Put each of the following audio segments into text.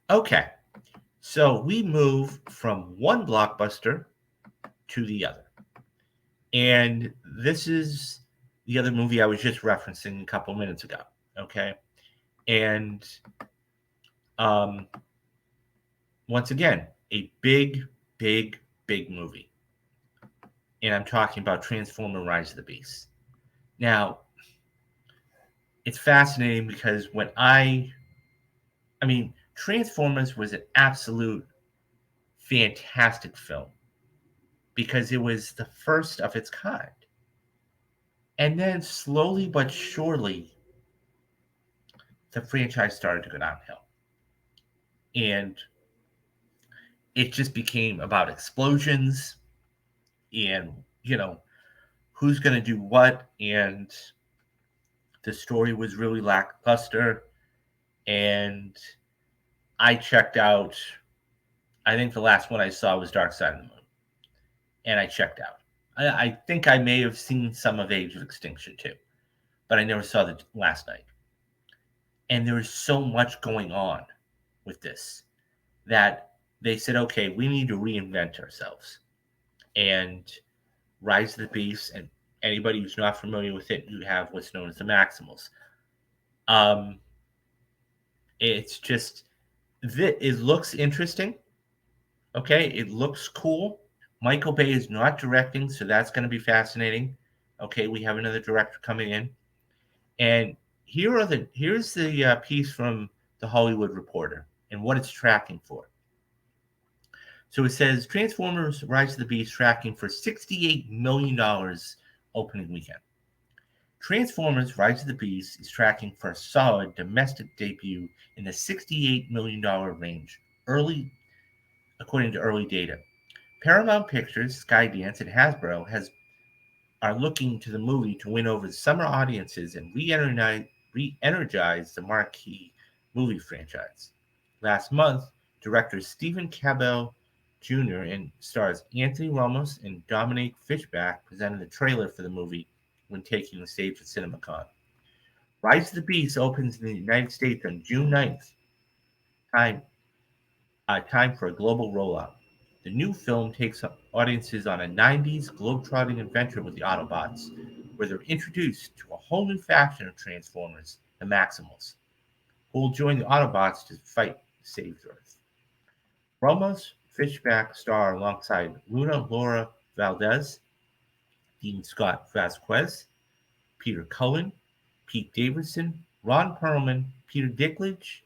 Okay. So we move from one blockbuster to the other. And this is the other movie I was just referencing a couple minutes ago. Okay. And um, once again, a big, big, big movie. And I'm talking about Transformer Rise of the Beast. Now, it's fascinating because I mean, Transformers was an absolute fantastic film because it was the first of its kind. And then slowly but surely, the franchise started to go downhill. And it just became about explosions and, you know, who's going to do what. And the story was really lackluster. And I checked out. I think the last one I saw was Dark Side of the Moon. And I checked out. I think I may have seen some of Age of Extinction too, but I never saw the last night. And there was so much going on with this that they said, okay, we need to reinvent ourselves. And Rise of the Beast, and anybody who's not familiar with it, you have what's known as the Maximals. Um, it's just, it looks interesting. Okay, it looks cool. Michael Bay is not directing, so that's going to be fascinating. Okay, we have another director coming in, and here's the piece from the Hollywood Reporter and what it's tracking for. So it says Transformers: Rise of the Beast tracking for $68 million opening weekend. Transformers: Rise of the Beast is tracking for a solid domestic debut in the $68 million range, early according to early data. Paramount Pictures, Skydance, and Hasbro are looking to the movie to win over the summer audiences and re-energize the marquee movie franchise. Last month, director Stephen Cabell Jr. and stars Anthony Ramos and Dominique Fishback presented the trailer for the movie when taking the stage at CinemaCon. Rise of the Beast opens in the United States on June 9th, time, time for a global rollout. The new film takes audiences on a 90s globetrotting adventure with the Autobots, where they're introduced to a whole new faction of Transformers, the Maximals, who will join the Autobots to fight to save Earth. Ramos Fishback star alongside Luna Laura Valdez, Dean Scott Vasquez, Peter Cullen, Pete Davidson, Ron Perlman, Peter Dinklage,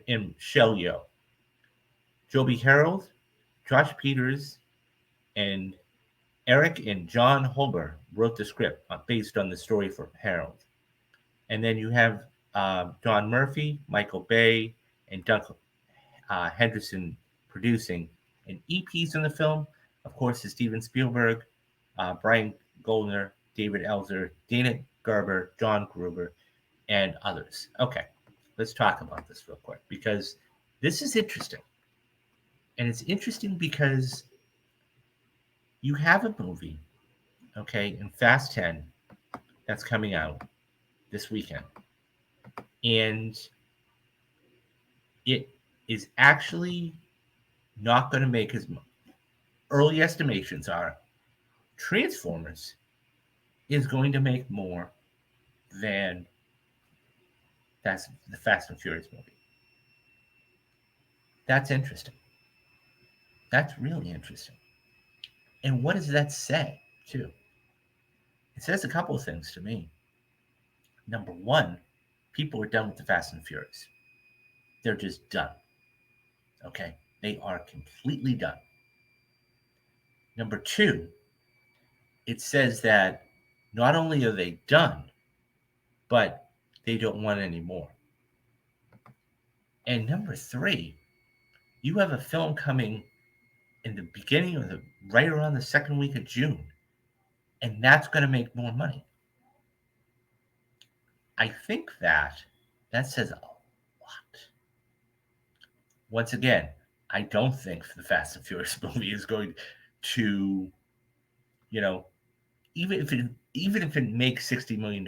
and Michelle Yeoh. Joby Harold, Josh Peters, and Eric and John Holber wrote the script based on the story for Harold. And then you have Don Murphy, Michael Bay, and Duncan Henderson producing. And EPs in the film, of course, is Steven Spielberg, Brian Goldner, David Elzer, Dana Gerber, John Gruber, and others. Okay, let's talk about this real quick because this is interesting. And it's interesting because you have a movie, okay, in Fast 10 that's coming out this weekend. And it is actually not going to make as much. Early estimations are Transformers is going to make more than that's the Fast and Furious movie. That's interesting. That's really interesting. And what does that say, too? It says a couple of things to me. Number one, people are done with the Fast and Furious. They're just done. Okay? They are completely done. Number two, it says that not only are they done, but they don't want any more. And number three, you have a film coming in the beginning of the right around the second week of June, and that's going to make more money. I think that says a lot. Once again, I don't think the Fast and Furious movie is going to, you know, even if it makes $60 million,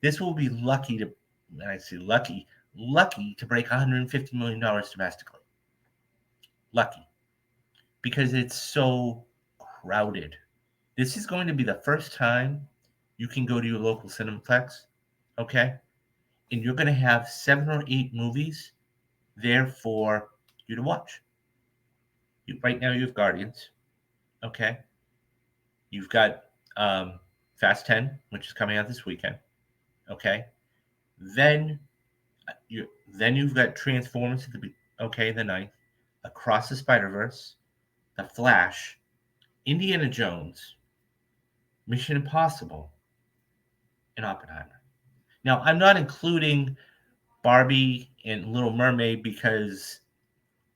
this will be lucky to, and I say lucky, lucky to break $150 million domestically. Lucky. Because it's so crowded. This is going to be the first time you can go to your local Cineplex, okay? And you're going to have 7 or 8 movies there for you to watch. Right now, you have Guardians, okay? You've got Fast 10, which is coming out this weekend, okay? Then you've got Transformers the 9th, Across the Spider-Verse, The Flash, Indiana Jones, Mission Impossible, and Oppenheimer. Now, I'm not including Barbie and Little Mermaid because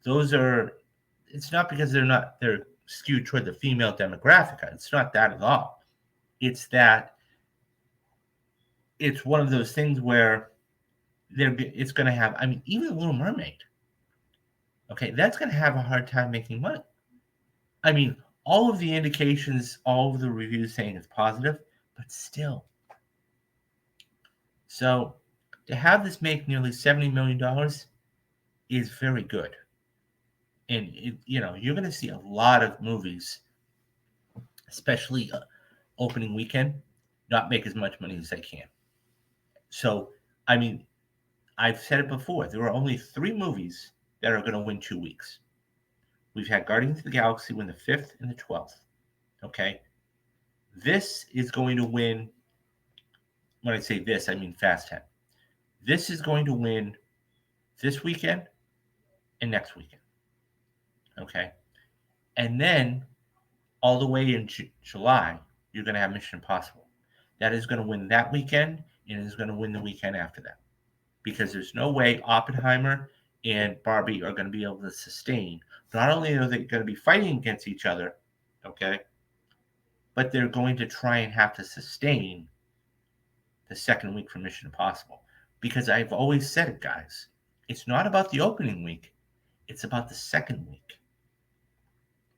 those are. It's not because they're skewed toward the female demographic. It's not that at all. It's that it's one of those things where it's going to have. I mean, even Little Mermaid. Okay, that's going to have a hard time making money. I mean, all of the indications, all of the reviews saying it's positive, but still. So to have this make nearly $70 million is very good. And, you're going to see a lot of movies, especially opening weekend, not make as much money as they can. So, I mean, I've said it before. There are only 3 movies that are going to win 2 weeks. We've had Guardians of the Galaxy win the 5th and the 12th. Okay? This is going to win. When I say this, I mean Fast 10. This is going to win this weekend and next weekend. Okay? And then all the way in July, you're going to have Mission Impossible. That is going to win that weekend and is going to win the weekend after that. Because there's no way Oppenheimer and Barbie are going to be able to sustain. Not only are they going to be fighting against each other, okay, but they're going to try and have to sustain the second week for Mission Impossible. Because I've always said it, guys. It's not about the opening week. It's about the second week.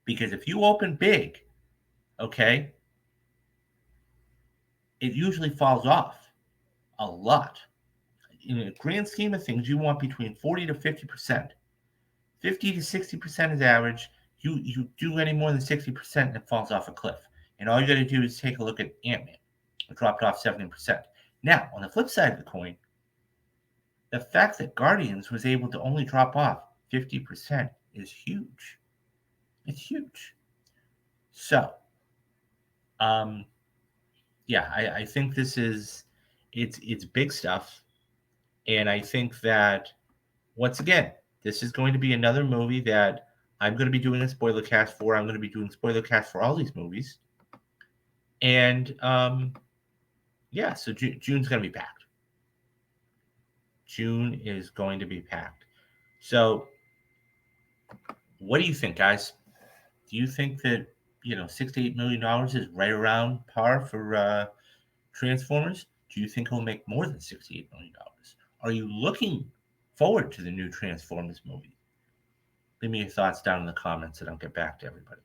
Because if you open big, okay, it usually falls off a lot. In a grand scheme of things, you want between 40 to 50%. 50 to 60% is average. You do any more than 60%, it falls off a cliff. And all you got to do is take a look at Ant-Man. It dropped off 70%. Now, on the flip side of the coin, the fact that Guardians was able to only drop off 50% is huge. It's huge. So, I think this is it's big stuff, and I think that once again, this is going to be another movie that I'm going to be doing a spoiler cast for. I'm going to be doing spoiler cast for all these movies, and so June's going to be packed. June is going to be packed. So, what do you think, guys? Do you think that $6 to $8 million is right around par for Transformers? Do you think it'll make more than $68 million? Are you looking forward to the new Transformers movie? Leave me your thoughts down in the comments and I'll get back to everybody.